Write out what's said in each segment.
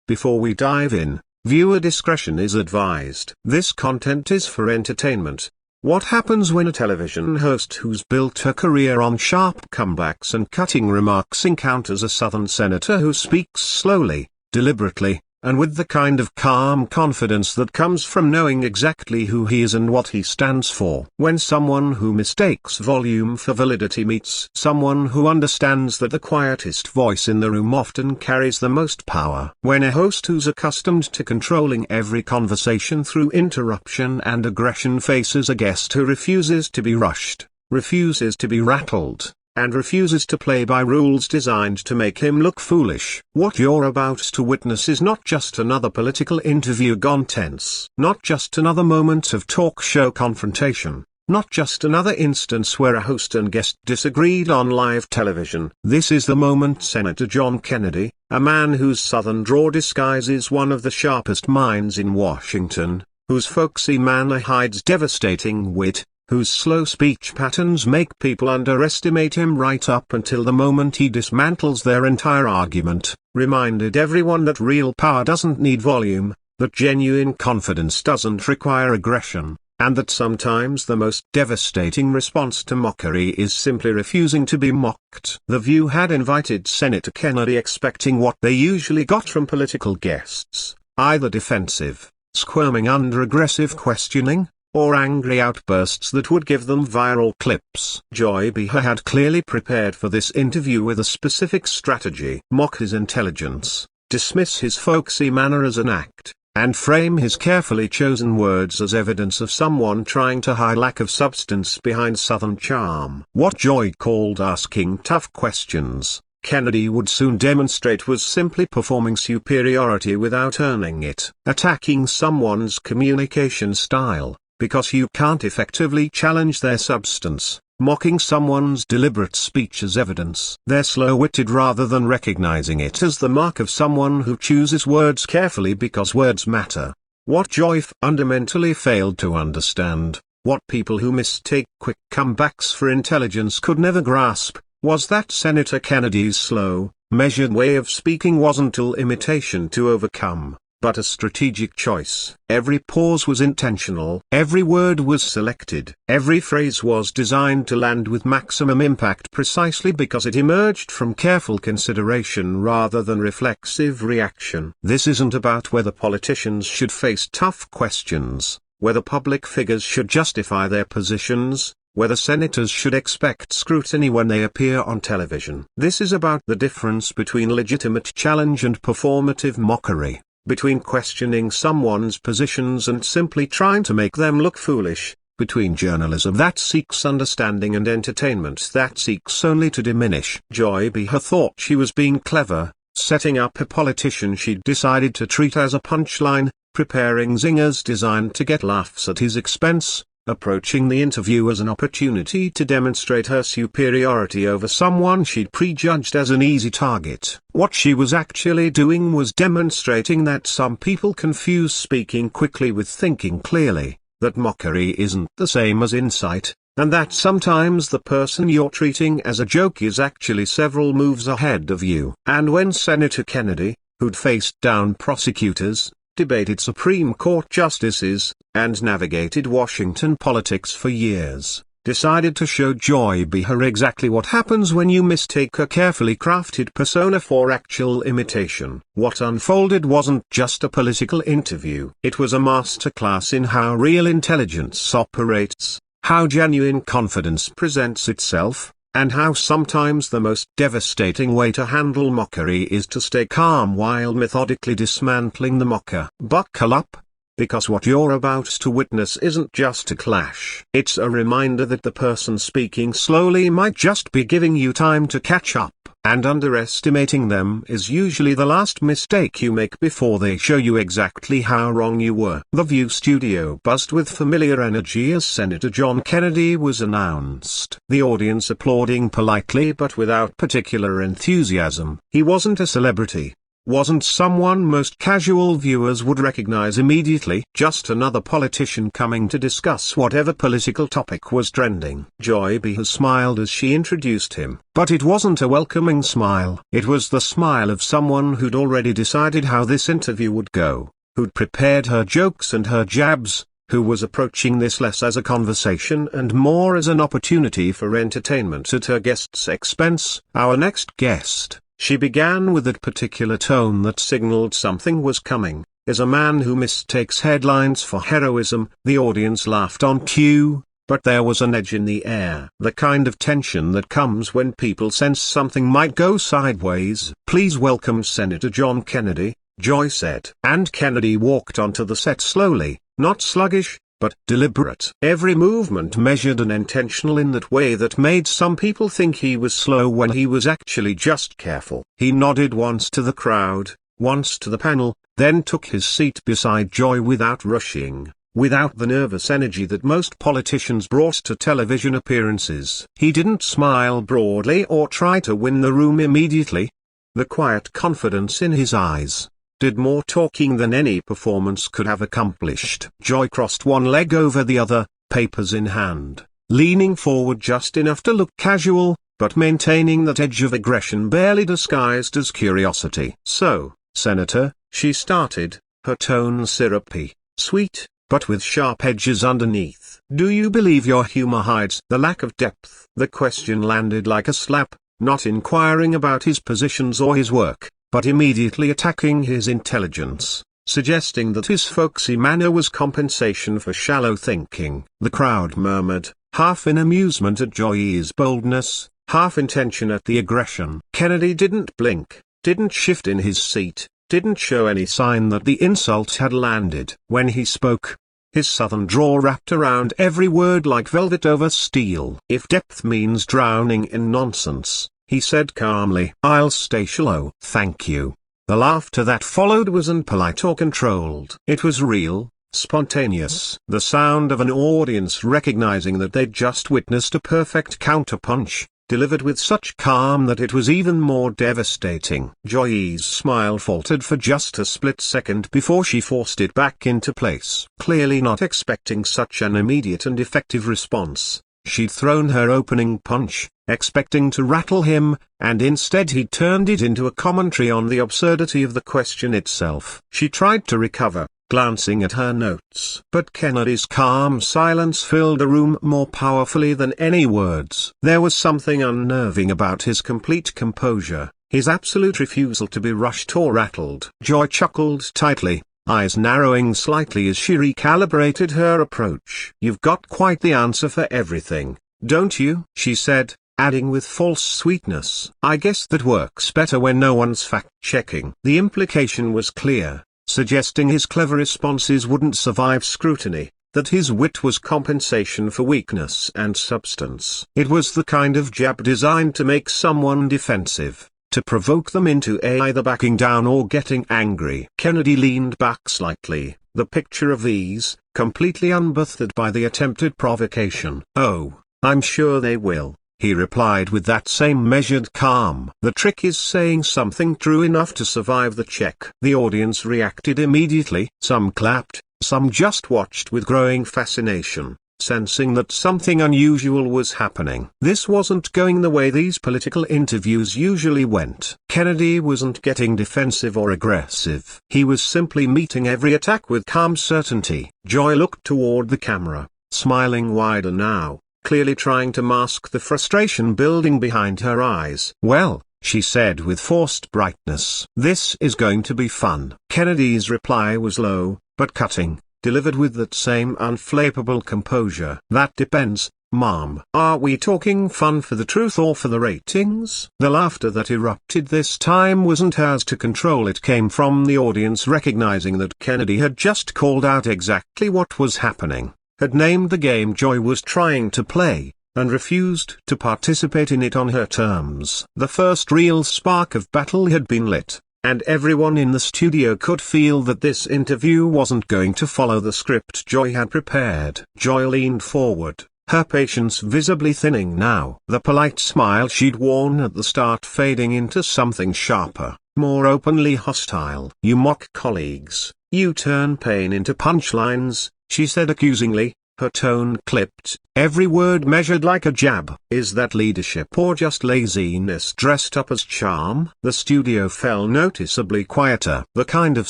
Before we dive in, viewer discretion is advised. This content is for entertainment. What happens when a television host who's built her career on sharp comebacks and cutting remarks encounters a Southern senator who speaks slowly, deliberately, and with the kind of calm confidence that comes from knowing exactly who he is and what he stands for? When someone who mistakes volume for validity meets someone who understands that the quietest voice in the room often carries the most power. When a host who's accustomed to controlling every conversation through interruption and aggression faces a guest who refuses to be rushed, refuses to be rattled, and refuses to play by rules designed to make him look foolish. What you're about to witness is not just another political interview gone tense, not just another moment of talk show confrontation, not just another instance where a host and guest disagreed on live television. This is the moment Senator John Kennedy, a man whose Southern drawl disguises one of the sharpest minds in Washington, whose folksy manner hides devastating wit, whose slow speech patterns make people underestimate him right up until the moment he dismantles their entire argument, reminded everyone that real power doesn't need volume, that genuine confidence doesn't require aggression, and that sometimes the most devastating response to mockery is simply refusing to be mocked. The View had invited Senator Kennedy expecting what they usually got from political guests, either defensive, squirming under aggressive questioning, or angry outbursts that would give them viral clips. Joy Behar had clearly prepared for this interview with a specific strategy: mock his intelligence, dismiss his folksy manner as an act, and frame his carefully chosen words as evidence of someone trying to hide lack of substance behind Southern charm. What Joy called asking tough questions, Kennedy would soon demonstrate was simply performing superiority without earning it. Attacking someone's communication style, because you can't effectively challenge their substance. Mocking someone's deliberate speech as evidence they're slow-witted rather than recognizing it as the mark of someone who chooses words carefully because words matter. What Joy fundamentally failed to understand, what people who mistake quick comebacks for intelligence could never grasp, was that Senator Kennedy's slow, measured way of speaking wasn't all imitation to overcome, but a strategic choice. Every pause was intentional, every word was selected, every phrase was designed to land with maximum impact precisely because it emerged from careful consideration rather than reflexive reaction. This isn't about whether politicians should face tough questions, whether public figures should justify their positions, whether senators should expect scrutiny when they appear on television. This is about the difference between legitimate challenge and performative mockery, between questioning someone's positions and simply trying to make them look foolish, between journalism that seeks understanding and entertainment that seeks only to diminish. Joy Behar thought she was being clever, setting up a politician she'd decided to treat as a punchline, preparing zingers designed to get laughs at his expense, approaching the interview as an opportunity to demonstrate her superiority over someone she'd prejudged as an easy target. What she was actually doing was demonstrating that some people confuse speaking quickly with thinking clearly, that mockery isn't the same as insight, and that sometimes the person you're treating as a joke is actually several moves ahead of you. And when Senator Kennedy, who'd faced down prosecutors, debated Supreme Court justices, and navigated Washington politics for years, decided to show Joy Behar exactly what happens when you mistake a carefully crafted persona for actual imitation. What unfolded wasn't just a political interview. It was a masterclass in how real intelligence operates, how genuine confidence presents itself, and how sometimes the most devastating way to handle mockery is to stay calm while methodically dismantling the mocker. Buckle up, because what you're about to witness isn't just a clash. It's a reminder that the person speaking slowly might just be giving you time to catch up, and underestimating them is usually the last mistake you make before they show you exactly how wrong you were. The View studio buzzed with familiar energy as Senator John Kennedy was announced, the audience applauding politely but without particular enthusiasm. He wasn't a celebrity, wasn't someone most casual viewers would recognize immediately. Just another politician coming to discuss whatever political topic was trending. Joy Behar smiled as she introduced him, but it wasn't a welcoming smile. It was the smile of someone who'd already decided how this interview would go, who'd prepared her jokes and her jabs, who was approaching this less as a conversation and more as an opportunity for entertainment at her guest's expense. Our next guest, she began with that particular tone that signaled something was coming, is a man who mistakes headlines for heroism. The audience laughed on cue, but there was an edge in the air. The kind of tension that comes when people sense something might go sideways. "Please welcome Senator John Kennedy," Joy said. And Kennedy walked onto the set slowly, not sluggish, but deliberate. Every movement measured and intentional in that way that made some people think he was slow when he was actually just careful. He nodded once to the crowd, once to the panel, then took his seat beside Joy without rushing, without the nervous energy that most politicians brought to television appearances. He didn't smile broadly or try to win the room immediately. The quiet confidence in his eyes did more talking than any performance could have accomplished. Joy crossed one leg over the other, papers in hand, leaning forward just enough to look casual, but maintaining that edge of aggression barely disguised as curiosity. "So, Senator," she started, her tone syrupy, sweet, but with sharp edges underneath. "Do you believe your humor hides the lack of depth?" The question landed like a slap, not inquiring about his positions or his work, but immediately attacking his intelligence, suggesting that his folksy manner was compensation for shallow thinking. The crowd murmured, half in amusement at Joy's boldness, half in tension at the aggression. Kennedy didn't blink, didn't shift in his seat, didn't show any sign that the insult had landed. When he spoke, his southern drawl wrapped around every word like velvet over steel. "If depth means drowning in nonsense," he said calmly, "I'll stay shallow." "Thank you." The laughter that followed wasn't polite or controlled. It was real, spontaneous. The sound of an audience recognizing that they'd just witnessed a perfect counterpunch, delivered with such calm that it was even more devastating. Joy's smile faltered for just a split second before she forced it back into place. Clearly not expecting such an immediate and effective response, she'd thrown her opening punch, expecting to rattle him, and instead he turned it into a commentary on the absurdity of the question itself. She tried to recover, glancing at her notes. But Kennedy's calm silence filled the room more powerfully than any words. There was something unnerving about his complete composure, his absolute refusal to be rushed or rattled. Joy chuckled tightly, eyes narrowing slightly as she recalibrated her approach. "You've got quite the answer for everything, don't you?" she said, adding with false sweetness, "I guess that works better when no one's fact-checking." The implication was clear, suggesting his clever responses wouldn't survive scrutiny, that his wit was compensation for weakness and substance. It was the kind of jab designed to make someone defensive, to provoke them into either backing down or getting angry. Kennedy leaned back slightly, the picture of ease, completely unbothered by the attempted provocation. "Oh, I'm sure they will," he replied with that same measured calm. "The trick is saying something true enough to survive the check." The audience reacted immediately. Some clapped, some just watched with growing fascination, sensing that something unusual was happening. This wasn't going the way these political interviews usually went. Kennedy wasn't getting defensive or aggressive. He was simply meeting every attack with calm certainty. Joy looked toward the camera, smiling wider now, clearly trying to mask the frustration building behind her eyes. "Well," she said with forced brightness, "this is going to be fun." Kennedy's reply was low, but cutting, delivered with that same unflappable composure. "That depends, Mom. Are we talking fun for the truth or for the ratings?" The laughter that erupted this time wasn't hers to control. It came from the audience recognizing that Kennedy had just called out exactly what was happening, had named the game Joy was trying to play, and refused to participate in it on her terms. The first real spark of battle had been lit, and everyone in the studio could feel that this interview wasn't going to follow the script Joy had prepared. Joy leaned forward, her patience visibly thinning now. The polite smile she'd worn at the start fading into something sharper, more openly hostile. "You mock colleagues, you turn pain into punchlines," she said accusingly, her tone clipped, every word measured like a jab. "Is that leadership or just laziness dressed up as charm?" The studio fell noticeably quieter. The kind of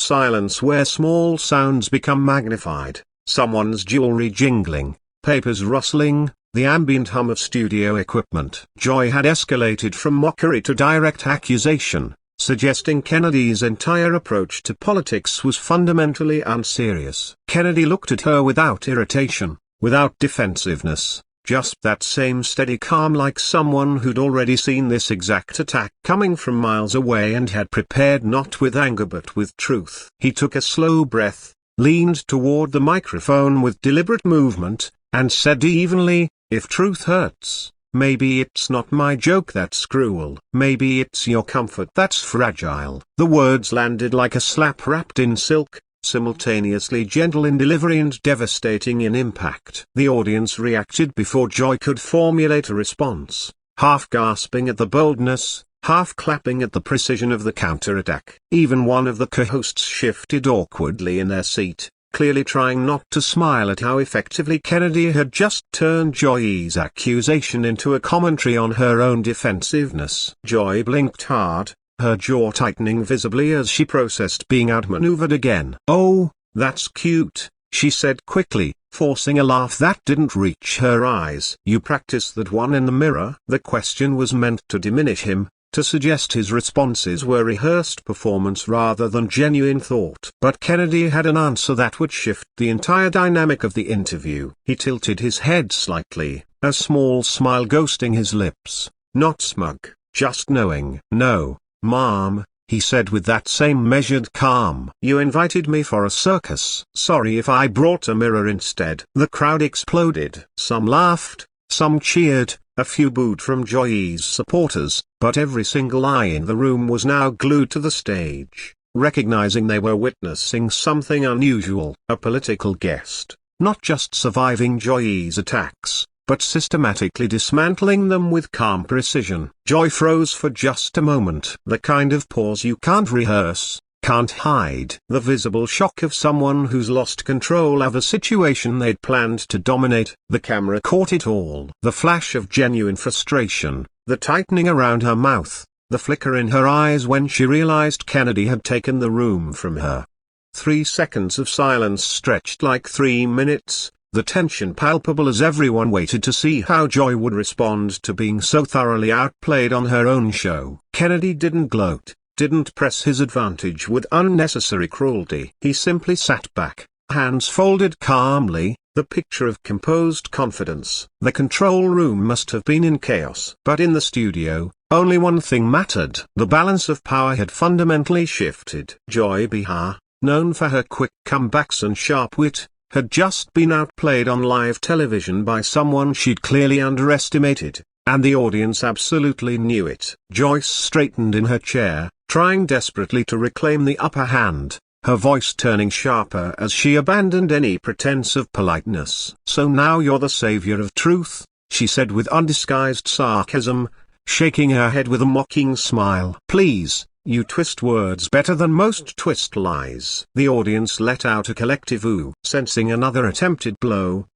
silence where small sounds become magnified, someone's jewelry jingling, papers rustling, the ambient hum of studio equipment. Joy had escalated from mockery to direct accusation, suggesting Kennedy's entire approach to politics was fundamentally unserious. Kennedy looked at her without irritation, without defensiveness, just that same steady calm, like someone who'd already seen this exact attack coming from miles away and had prepared not with anger but with truth. He took a slow breath, leaned toward the microphone with deliberate movement, and said evenly, "If truth hurts, maybe it's not my joke that's cruel. Maybe it's your comfort that's fragile." The words landed like a slap wrapped in silk, simultaneously gentle in delivery and devastating in impact. The audience reacted before Joy could formulate a response, half gasping at the boldness, half clapping at the precision of the counterattack. Even one of the co-hosts shifted awkwardly in their seat, clearly trying not to smile at how effectively Kennedy had just turned Joy's accusation into a commentary on her own defensiveness. Joy blinked hard, her jaw tightening visibly as she processed being outmaneuvered again. "Oh, that's cute," she said quickly, forcing a laugh that didn't reach her eyes. "You practice that one in the mirror?" The question was meant to diminish him, to suggest his responses were rehearsed performance rather than genuine thought. But Kennedy had an answer that would shift the entire dynamic of the interview. He tilted his head slightly, a small smile ghosting his lips, not smug, just knowing. "No, Mom," he said with that same measured calm. "You invited me for a circus. Sorry if I brought a mirror instead." The crowd exploded. Some laughed, some cheered, a few booed from Joy's supporters, but every single eye in the room was now glued to the stage, recognizing they were witnessing something unusual. A political guest, not just surviving Joy's attacks, but systematically dismantling them with calm precision. Joy froze for just a moment. The kind of pause you can't rehearse, can't hide. The visible shock of someone who's lost control of a situation they'd planned to dominate. The camera caught it all. The flash of genuine frustration, the tightening around her mouth, the flicker in her eyes when she realized Kennedy had taken the room from her. 3 seconds of silence stretched like 3 minutes, the tension palpable as everyone waited to see how Joy would respond to being so thoroughly outplayed on her own show. Kennedy didn't gloat, didn't press his advantage with unnecessary cruelty. He simply sat back, hands folded calmly, the picture of composed confidence. The control room must have been in chaos. But in the studio, only one thing mattered. The balance of power had fundamentally shifted. Joy Behar, known for her quick comebacks and sharp wit, had just been outplayed on live television by someone she'd clearly underestimated, and the audience absolutely knew it. Joyce straightened in her chair, trying desperately to reclaim the upper hand, her voice turning sharper as she abandoned any pretense of politeness. "So now you're the savior of truth," she said with undisguised sarcasm, shaking her head with a mocking smile. "Please, you twist words better than most twist lies." The audience let out a collective ooh. Sensing another attempted blow,